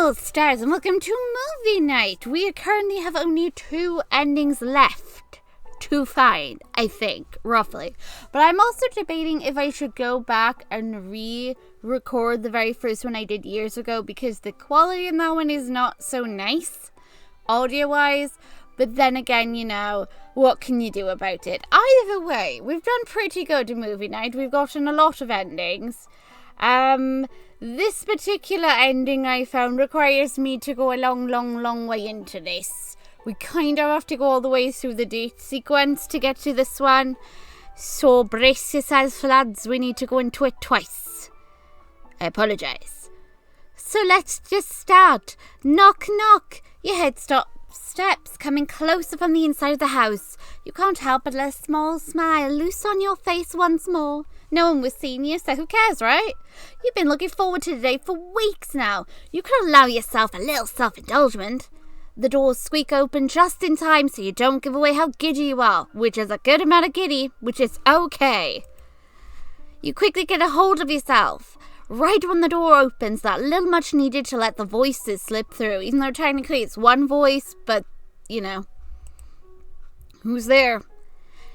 Hello, stars, and welcome to Movie Night. We currently have only 2 endings left to find, I think, roughly. But I'm also debating if I should go back and re-record the very first one I did years ago, because the quality in that one is not so nice, audio-wise. But then again, you know, what can you do about it? Either way, we've done pretty good in Movie Night. We've gotten a lot of endings. This particular ending I found requires me to go a long way into this. We kind of have to go all the way through the date sequence to get to this one. So brace yourselves, lads, we need to go into it twice. I apologise. So let's just start. Knock, knock. You heard steps coming closer from the inside of the house. You can't help but let a small smile loose on your face once more. No one was seeing you, so who cares, right? You've been looking forward to today for weeks now. You could allow yourself a little self-indulgence. The doors squeak open just in time so you don't give away how giddy you are, which is a good amount of giddy, which is okay. You quickly get a hold of yourself. Right when the door opens, that little much needed to let the voices slip through, even though technically it's one voice, but, you know. Who's there?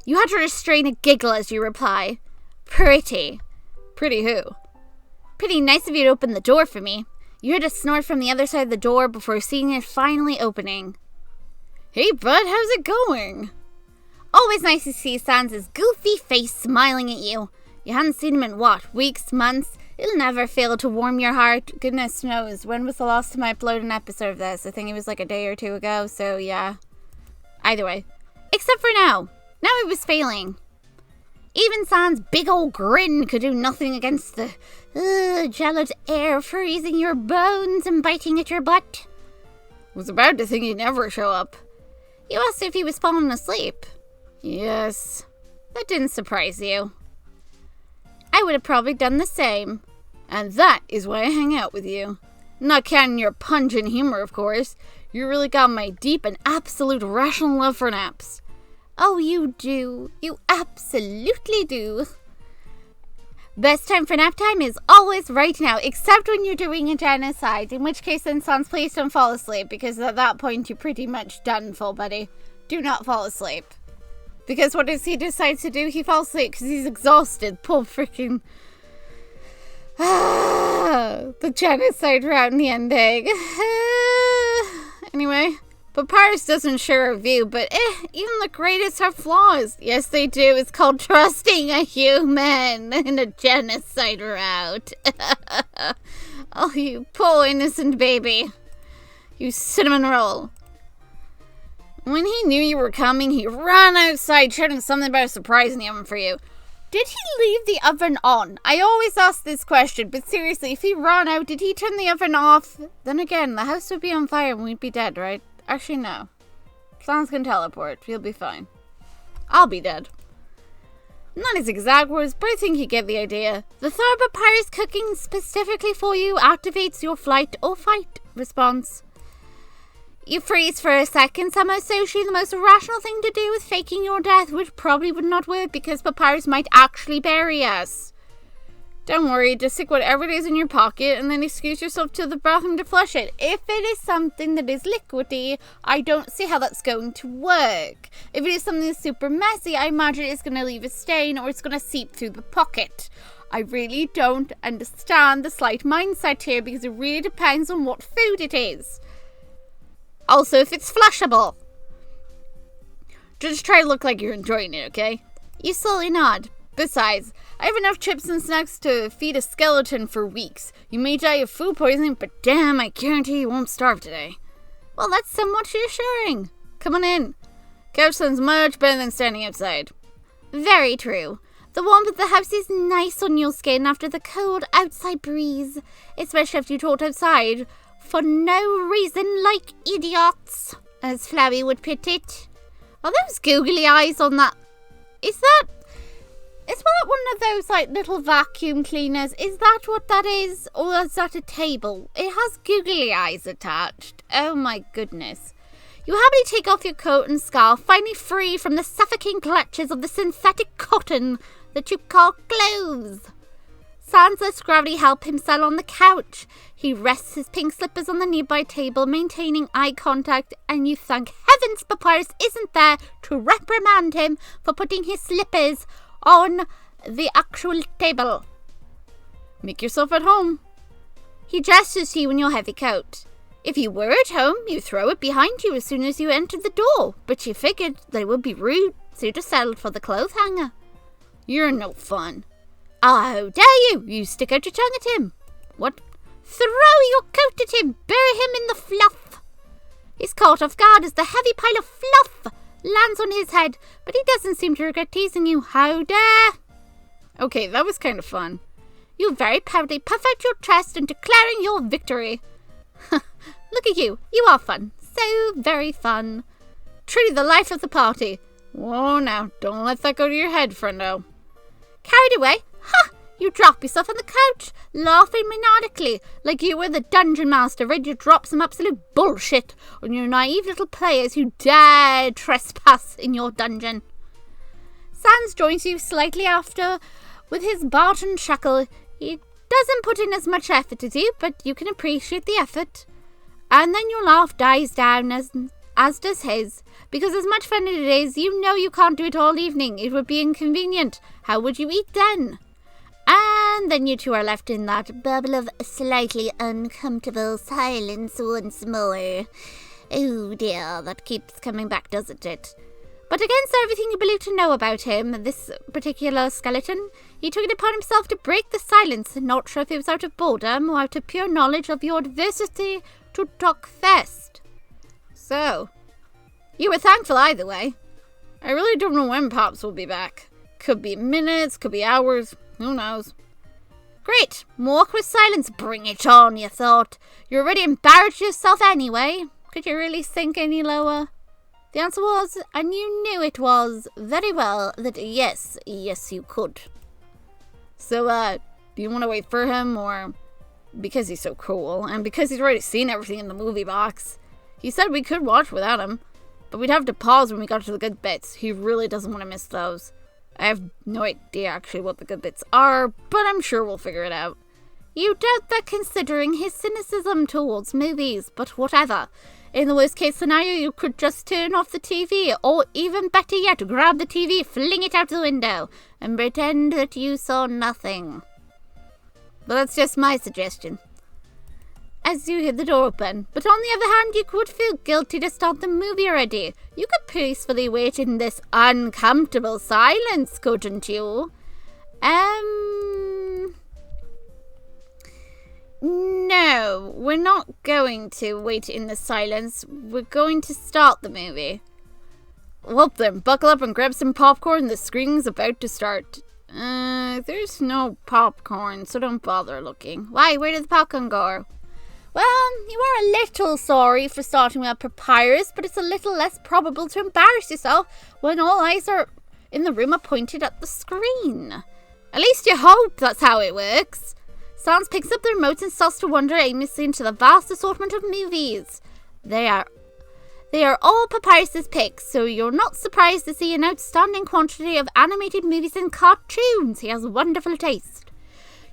You had to restrain a giggle as you reply. Pretty. Pretty who? Pretty nice of you to open the door for me. You heard a snort from the other side of the door before seeing it finally opening. Hey, bud, how's it going? Always nice to see Sans' goofy face smiling at you. You hadn't seen him in what, weeks, months? It'll never fail to warm your heart. Goodness knows, when was the last time I uploaded an episode of this? I think it was like a day or 2 ago, so yeah. Either way. Except for now. Now it was failing. Even Sans' big old grin could do nothing against the gelid air freezing your bones and biting at your butt. Was about to think he'd never show up. You asked if he was falling asleep. Yes. That didn't surprise you. I would have probably done the same. And that is why I hang out with you. Not counting your pungent humor, of course. You really got my deep and absolute rational love for naps. Oh, you do. You absolutely do. Best time for nap time is always right now, except when you're doing a genocide, in which case then Sans, please don't fall asleep, because at that point you're pretty much done for, buddy. Do not fall asleep. Because what does he decide to do? He falls asleep because he's exhausted. Poor freaking... the genocide round the ending. Anyway... Papyrus doesn't share a view, but even the greatest have flaws. Yes, they do. It's called trusting a human in a genocide route. Oh, you poor innocent baby. You cinnamon roll. When he knew you were coming, he ran outside shouting something about a surprise in the oven for you. Did he leave the oven on? I always ask this question, but seriously, if he ran out, did he turn the oven off? Then again, the house would be on fire and we'd be dead, right? Actually, no. Sans can teleport. He'll be fine. I'll be dead. Not his exact words, but I think you get the idea. The thought of Papyrus cooking specifically for you activates your flight or fight response. You freeze for a second, somehow associating the most rational thing to do with faking your death, which probably would not work because Papyrus might actually bury us. Don't worry, just stick whatever it is in your pocket and then excuse yourself to the bathroom to flush it. If it is something that is liquidy, I don't see how that's going to work. If it is something that's super messy, I imagine it's going to leave a stain or it's going to seep through the pocket. I really don't understand the slight mindset here because it really depends on what food it is. Also, if it's flushable. Just try to look like you're enjoying it, okay? You slowly nod. Besides, I have enough chips and snacks to feed a skeleton for weeks. You may die of food poisoning, but damn, I guarantee you won't starve today. Well, that's somewhat reassuring. Come on in. Couch sounds much better than standing outside. Very true. The warmth of the house is nice on your skin after the cold outside breeze, especially after you talked outside for no reason, like idiots, as Flabby would put it. Are those googly eyes on that? Is that one of those, like, little vacuum cleaners? Is that what that is? Or is that a table? It has googly eyes attached. Oh my goodness. You happily take off your coat and scarf, finally free from the suffocating clutches of the synthetic cotton that you call clothes. Sans lets Gravity help him settle on the couch. He rests his pink slippers on the nearby table, maintaining eye contact, and you thank heavens Papyrus isn't there to reprimand him for putting his slippers on the actual table. Make yourself at home. He gestures to you in your heavy coat. If you were at home, you throw it behind you as soon as you entered the door, but you figured that it would be rude, so you just settled for the clothes hanger. You're no fun. How dare you! You stick out your tongue at him. What? Throw your coat at him! Bury him in the fluff! He's caught off guard as the heavy pile of fluff lands on his head, but he doesn't seem to regret teasing you. How dare! Okay, that was kind of fun. You very proudly puff out your chest and declaring your victory. Look at you. You are fun. So very fun. Truly the life of the party. Whoa, now, don't let that go to your head, friendo. Carried away? Ha! You drop yourself on the couch, laughing maniacally, like you were the dungeon master, ready to drop some absolute bullshit on your naive little players who dare trespass in your dungeon. Sans joins you slightly after with his Barton chuckle. He doesn't put in as much effort as you, but you can appreciate the effort. And then your laugh dies down as does his, because as much fun as it is, you know you can't do it all evening. It would be inconvenient. How would you eat then? And then you two are left in that bubble of slightly uncomfortable silence once more. Oh dear, that keeps coming back, doesn't it? But against everything you believe to know about him, this particular skeleton, he took it upon himself to break the silence, not sure if it was out of boredom or out of pure knowledge of your adversity to talk first. So, you were thankful either way. I really don't know when Pops will be back. Could be minutes, could be hours, who knows. Great, more awkward silence, bring it on, you thought. You already embarrassed yourself anyway. Could you really sink any lower? The answer was, and you knew it was, very well, that yes you could. So, do you want to wait for him, or... Because he's so cool, and because he's already seen everything in the movie box. He said we could watch without him, but we'd have to pause when we got to the good bits. He really doesn't want to miss those. I have no idea actually what the good bits are, but I'm sure we'll figure it out. You doubt that considering his cynicism towards movies, but whatever. In the worst case scenario, you could just turn off the TV, or even better yet, grab the TV, fling it out the window, and pretend that you saw nothing. But that's just my suggestion. As you hear the door open, but on the other hand, you could feel guilty to start the movie already. You could peacefully wait in this uncomfortable silence, couldn't you? No, we're not going to wait in the silence. We're going to start the movie. Well then, buckle up and grab some popcorn. The screening's about to start. There's no popcorn, so don't bother looking. Why, where did the popcorn go? Well, you are a little sorry for starting with Papyrus, but it's a little less probable to embarrass yourself when all eyes are in the room are pointed at the screen. At least you hope that's how it works. Sans picks up the remote and starts to wander aimlessly into the vast assortment of movies. They are all Papyrus's picks, so you're not surprised to see an outstanding quantity of animated movies and cartoons. He has wonderful taste.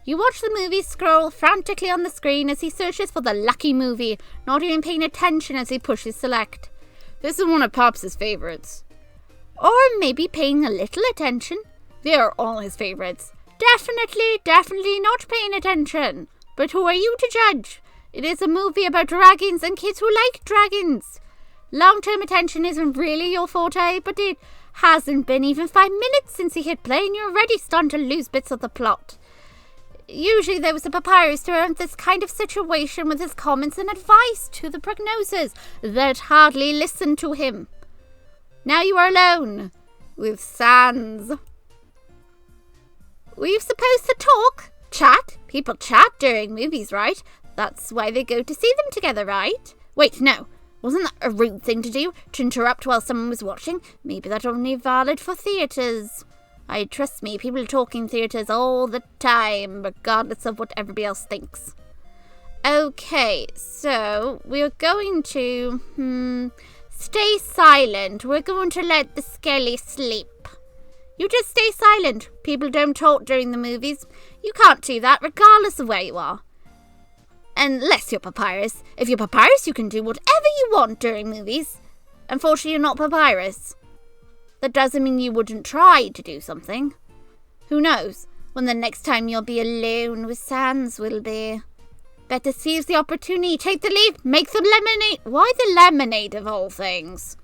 You watch the movie scroll frantically on the screen as he searches for the lucky movie, not even paying attention as he pushes select. This is one of Pops' favorites. Or maybe paying a little attention. They are all his favorites. Definitely not paying attention. But who are you to judge? It is a movie about dragons and kids who like dragons. Long-term attention isn't really your forte, but it hasn't been even 5 minutes since he hit play and you're already starting to lose bits of the plot. Usually there was a Papyrus to end this kind of situation with his comments and advice to the prognosers that hardly listened to him. Now you are alone with Sans. Were you supposed to talk? Chat? People chat during movies, right? That's why they go to see them together, right? Wait, no. Wasn't that a rude thing to do? To interrupt while someone was watching? Maybe that's only valid for theatres. Trust me, people talk in theatres all the time, regardless of what everybody else thinks. Okay, so we're going to, stay silent. We're going to let the skelly sleep. You just stay silent. People don't talk during the movies. You can't do that regardless of where you are. Unless you're Papyrus. If you're Papyrus, you can do whatever you want during movies. Unfortunately, you're not Papyrus. That doesn't mean you wouldn't try to do something. Who knows when the next time you'll be alone with Sans will be. Better seize the opportunity, take the leap, make the lemonade. Why the lemonade of all things?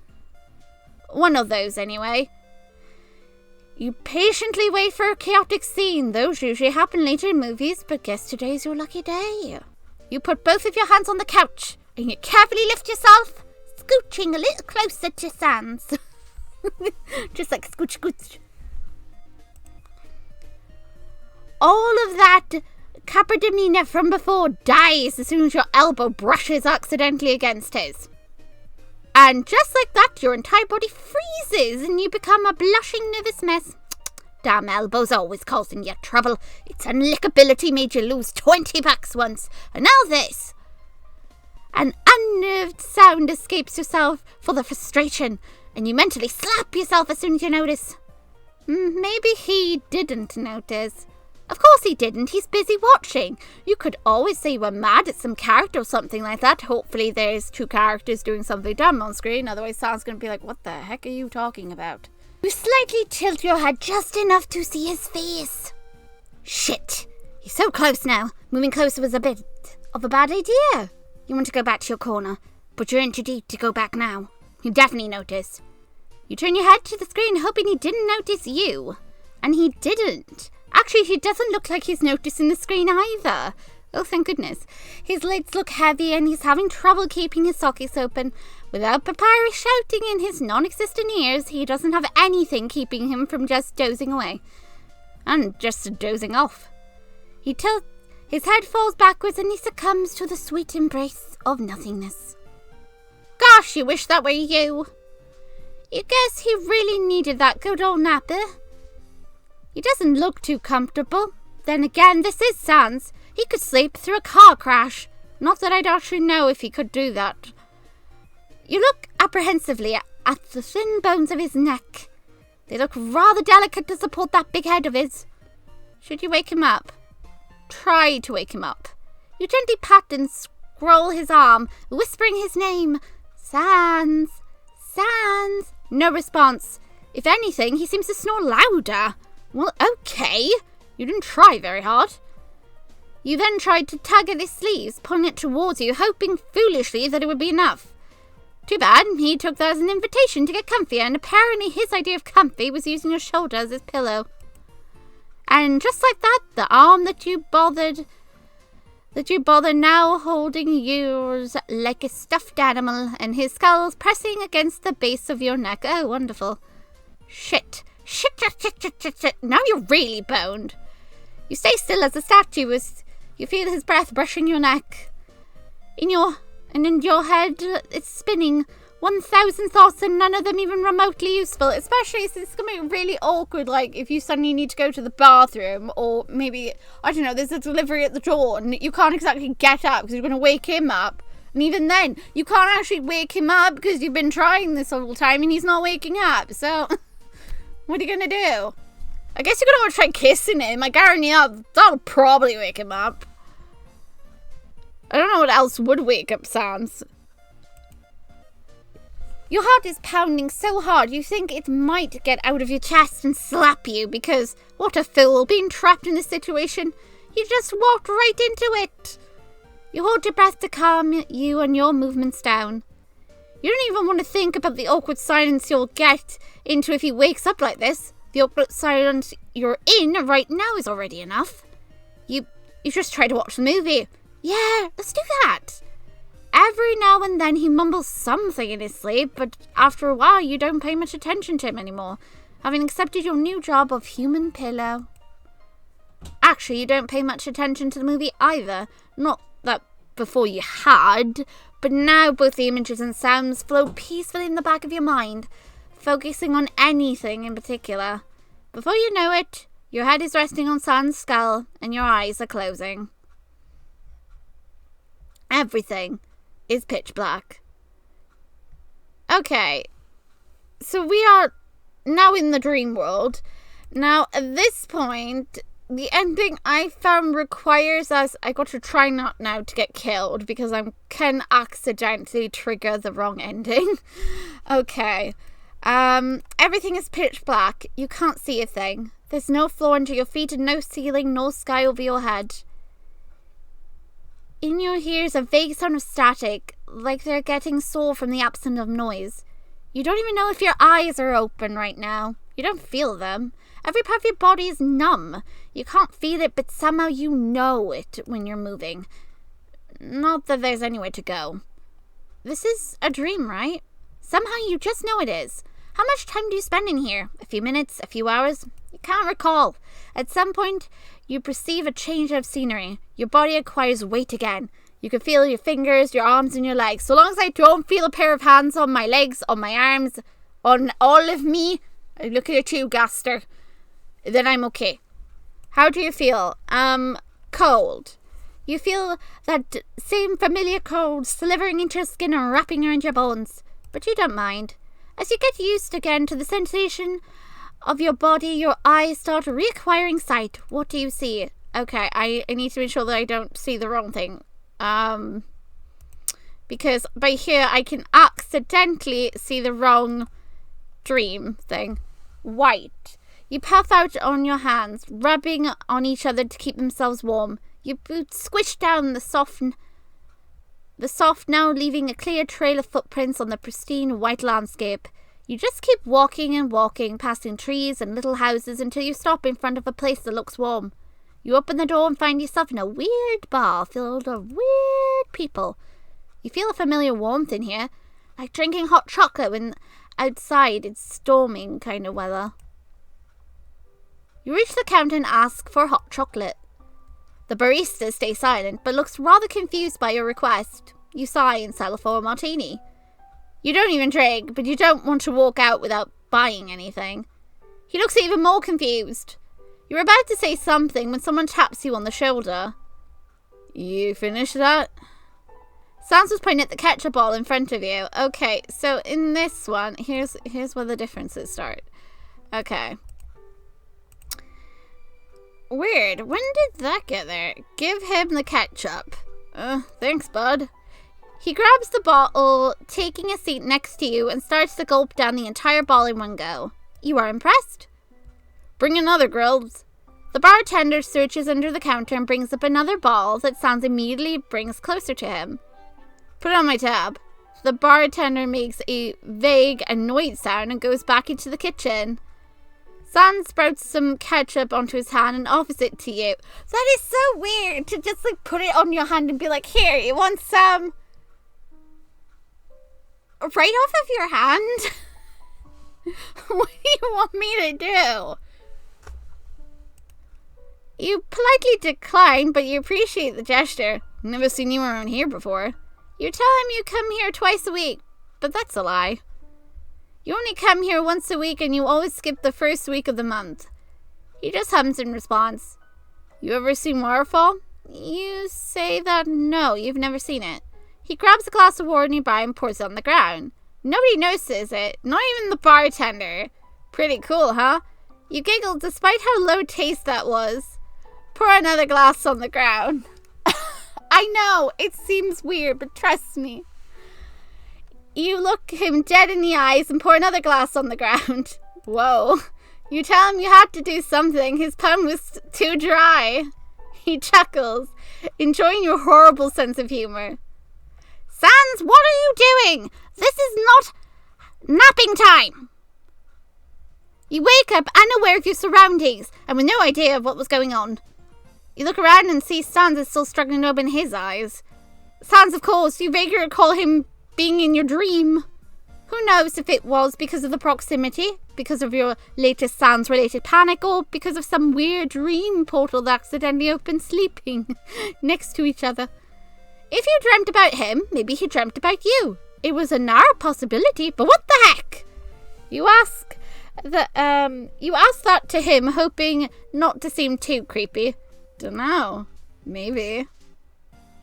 One of those anyway. You patiently wait for a chaotic scene. Those usually happen later in movies, but guess today's your lucky day. You put both of your hands on the couch and you carefully lift yourself, scooching a little closer to Sans. Just like scooch, scooch. All of that demeanor from before dies as soon as your elbow brushes accidentally against his. And just like that, your entire body freezes and you become a blushing, nervous mess. Damn elbows always causing you trouble. Its unlickability made you lose 20 bucks once. And now this. An unnerved sound escapes yourself for the frustration, and you mentally slap yourself as soon as you notice. Maybe he didn't notice. Of course he didn't. He's busy watching. You could always say you were mad at some character or something like that. Hopefully there's two characters doing something dumb on screen. Otherwise Sam's going to be like, what the heck are you talking about? You slightly tilt your head just enough to see his face. Shit. He's so close now. Moving closer was a bit of a bad idea. You want to go back to your corner, but you're in too deep to go back now. He definitely noticed. You turn your head to the screen hoping he didn't notice you. And he didn't. Actually, he doesn't look like he's noticing the screen either. Oh, thank goodness. His lids look heavy and he's having trouble keeping his sockets open. Without Papyrus shouting in his non-existent ears, he doesn't have anything keeping him from just dozing away. And just dozing off. He tilts, his head falls backwards and he succumbs to the sweet embrace of nothingness. Gosh, you wish that were you. You guess he really needed that good old nap, eh? He doesn't look too comfortable. Then again, this is Sans. He could sleep through a car crash. Not that I'd actually know if he could do that. You look apprehensively at the thin bones of his neck. They look rather delicate to support that big head of his. Should you wake him up? Try to wake him up. You gently pat and scroll his arm, whispering his name. Sans. Sans. No response. If anything, he seems to snore louder. Well, okay. You didn't try very hard. You then tried to tug at his sleeves, pulling it towards you, hoping foolishly that it would be enough. Too bad, he took that as an invitation to get comfier, and apparently his idea of comfy was using your shoulder as his pillow. And just like that, the arm that you bother now holding yours like a stuffed animal, and his skull's pressing against the base of your neck. Oh, wonderful. Shit. Now you're really boned. You stay still as a statue as you feel his breath brushing your neck. In your head, it's spinning 1,000 thoughts and none of them even remotely useful. Especially since it's going to be really awkward, like if you suddenly need to go to the bathroom, or maybe, I don't know, there's a delivery at the door and you can't exactly get up because you're going to wake him up. And even then, you can't actually wake him up because you've been trying this whole time and he's not waking up. So, what are you going to do? I guess you're going to want to try kissing him. I guarantee that'll probably wake him up. I don't know what else would wake up Sans. Your heart is pounding so hard you think it might get out of your chest and slap you because what a fool, being trapped in this situation. You just walked right into it. You hold your breath to calm you and your movements down. You don't even want to think about the awkward silence you'll get into if he wakes up like this. The awkward silence you're in right now is already enough. You just try to watch the movie. Yeah, let's do that. Every now and then he mumbles something in his sleep, but after a while you don't pay much attention to him anymore, having accepted your new job of human pillow. Actually, you don't pay much attention to the movie either. Not that before you had, but now both the images and sounds float peacefully in the back of your mind, focusing on anything in particular. Before you know it, your head is resting on Sans' skull and your eyes are closing. Everything is pitch black. Okay, so we are now in the dream world. Now, at this point, The ending I found requires us... I got to try not now to get killed because I can accidentally trigger the wrong ending. Okay. Everything is pitch black. You can't see a thing. There's no floor under your feet and no ceiling, no sky over your head. In your ears a vague sound of static, like they're getting sore from the absence of noise. You don't even know if your eyes are open right now. You don't feel them. Every part of your body is numb. You can't feel it, but somehow you know it when you're moving. Not that there's anywhere to go. This is a dream, right? Somehow you just know it is. How much time do you spend in here? A few minutes? A few hours? You can't recall. At some point, you perceive a change of scenery. Your body acquires weight again. You can feel your fingers, your arms, and your legs. So long as I don't feel a pair of hands on my legs, on my arms, on all of me, I look at you, Gaster, then I'm okay. How do you feel? Cold. You feel that same familiar cold slithering into your skin and wrapping around your bones. But you don't mind. As you get used again to the sensation of your body, your eyes start reacquiring sight. What do you see? Okay, I need to make sure that I don't see the wrong thing. Because by here I can accidentally see the wrong dream thing. White. You puff out on your hands, rubbing on each other to keep themselves warm. Your boots squish down the soft now, leaving a clear trail of footprints on the pristine white landscape. You just keep walking and walking, passing trees and little houses until you stop in front of a place that looks warm. You open the door and find yourself in a weird bar filled with weird people. You feel a familiar warmth in here, like drinking hot chocolate when outside it's storming kind of weather. You reach the counter and ask for hot chocolate. The barista stays silent, but looks rather confused by your request. You sigh and settle for a martini. You don't even drink, but you don't want to walk out without buying anything. He looks even more confused. You're about to say something when someone taps you on the shoulder. You finished that? Sans was pointing at the ketchup bottle in front of you. Okay, so in this one, here's where the differences start. Okay. Weird. When did that get there? Give him the ketchup. Thanks, bud. He grabs the bottle, taking a seat next to you, and starts to gulp down the entire bottle in one go. You are impressed? Bring another, Grills. The bartender searches under the counter and brings up another bottle that Sans immediately brings closer to him. Put it on my tab. The bartender makes a vague, annoyed sound and goes back into the kitchen. Sans sprouts some ketchup onto his hand and offers it to you. That is so weird to just put it on your hand and be like, here, you want some? Right off of your hand? What do you want me to do? You politely decline, but you appreciate the gesture. Never seen you around here before. You tell him you come here twice a week, but that's a lie. You only come here once a week and you always skip the first week of the month. He just hums in response. You ever seen waterfall? You say that no, you've never seen it. He grabs a glass of water nearby and pours it on the ground. Nobody notices it, not even the bartender. Pretty cool, huh? You giggle despite how low taste that was. Pour another glass on the ground. I know, it seems weird, but trust me. You look him dead in the eyes and pour another glass on the ground. Whoa. You tell him you had to do something. His pun was too dry. He chuckles, enjoying your horrible sense of humor. Sans, what are you doing? This is not napping time. You wake up unaware of your surroundings and with no idea of what was going on. You look around and see Sans is still struggling to open his eyes. Sans, of course, you vaguely recall him being in your dream. Who knows if it was because of the proximity, because of your latest Sans-related panic, or because of some weird dream portal that accidentally opened sleeping next to each other. If you dreamt about him, maybe he dreamt about you. It was a narrow possibility, but what the heck? You ask that to him, hoping not to seem too creepy. Dunno. Maybe.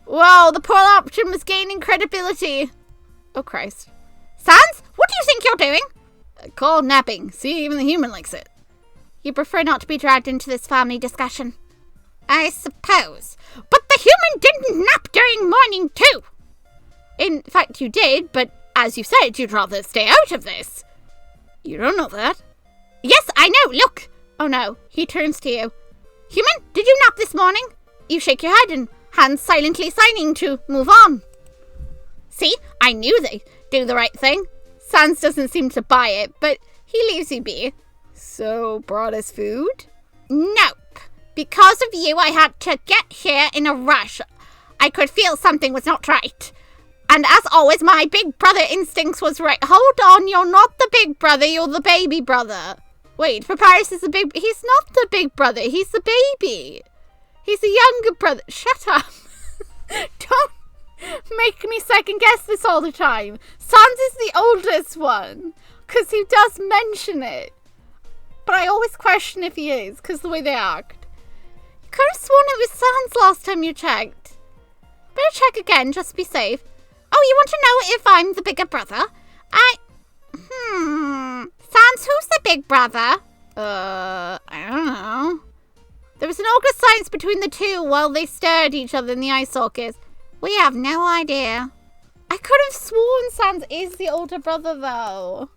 Whoa, the poor option was gaining credibility. Oh, Christ. Sans, what do you think you're doing? Called napping. See, even the human likes it. You prefer not to be dragged into this family discussion. I suppose. But the human didn't nap during morning too. In fact, you did, but as you said, you'd rather stay out of this. You don't know that. Yes, I know, look. Oh no, he turns to you. Human, did you nap this morning? You shake your head and hands silently signing to move on. See, I knew they'd do the right thing. Sans doesn't seem to buy it, but he leaves you be. So, brought us food? Nope. Because of you, I had to get here in a rush. I could feel something was not right. And as always, my big brother instincts was right. Hold on, you're not the big brother, you're the baby brother. Wait, Papyrus is the big... He's not the big brother, he's the baby. He's the younger brother. Shut up. Don't make me second guess this all the time. Sans is the oldest one, because he does mention it. But I always question if he is, because the way they act. You could have sworn it was Sans last time you checked. Better check again, just to be safe. Oh, you want to know if I'm the bigger brother? Sans, who's the big brother? I don't know. There was an awkward silence between the two while they stared at each other in the eye sockets. We have no idea. I could have sworn Sans is the older brother, though.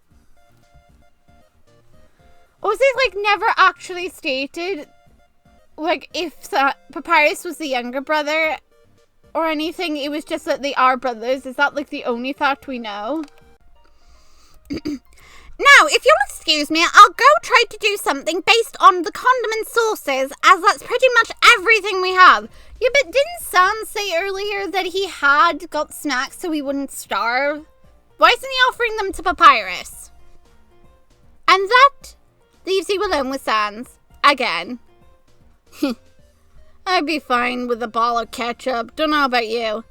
Or was it, like, never actually stated, like, if Papyrus was the younger brother or anything? It was just that they are brothers. Is that, like, the only fact we know? Now, if you'll excuse me, I'll go try to do something based on the condiment sauces, as that's pretty much everything we have. Yeah, but didn't Sans say earlier that he had got snacks so he wouldn't starve? Why isn't he offering them to Papyrus? And that leaves you alone with Sans. Again. I'd be fine with a ball of ketchup. Don't know about you.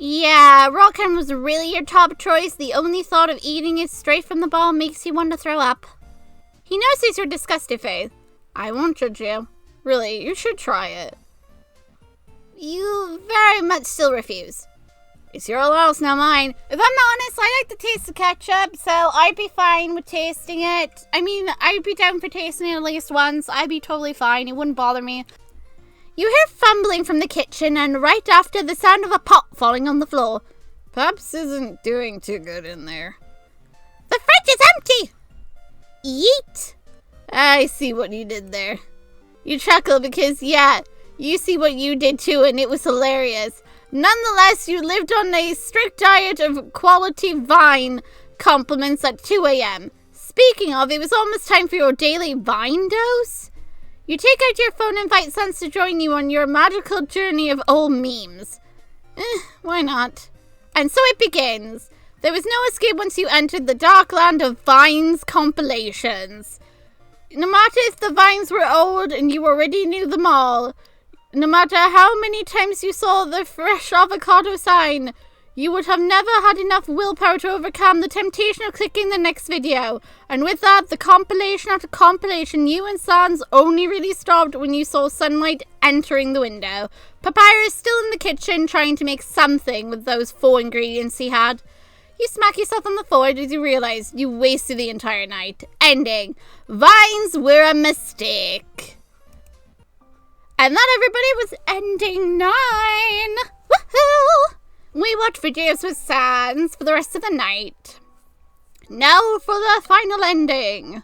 Yeah, raw chem was really your top choice. The only thought of eating it straight from the ball makes you want to throw up. He knows these are disgusted, Faith. I won't judge you. Really, you should try it. You very much still refuse. It's your allowance, not mine. If I'm honest, I like the taste of ketchup, so I'd be fine with tasting it. I mean, I'd be down for tasting it at least once. I'd be totally fine. It wouldn't bother me. You hear fumbling from the kitchen, and right after, the sound of a pot falling on the floor. Pops isn't doing too good in there. The fridge is empty! Yeet! I see what you did there. You chuckle because, yeah, you see what you did too, and it was hilarious. Nonetheless, you lived on a strict diet of quality Vine compliments at 2 a.m. Speaking of, it was almost time for your daily Vine dose. You take out your phone and invite Sans to join you on your magical journey of old memes. Why not? And so it begins. There was no escape once you entered the dark land of Vines compilations. No matter if the Vines were old and you already knew them all, no matter how many times you saw the fresh avocado sign, you would have never had enough willpower to overcome the temptation of clicking the next video. And with that, the compilation after compilation, you and Sans only really stopped when you saw sunlight entering the window. Papyrus still in the kitchen trying to make something with those 4 ingredients he had. You smack yourself on the forehead as you realize you wasted the entire night. Ending. Vines were a mistake. And that, everybody, was ending 9. Woohoo! We watch videos with Sans for the rest of the night. Now for the final ending.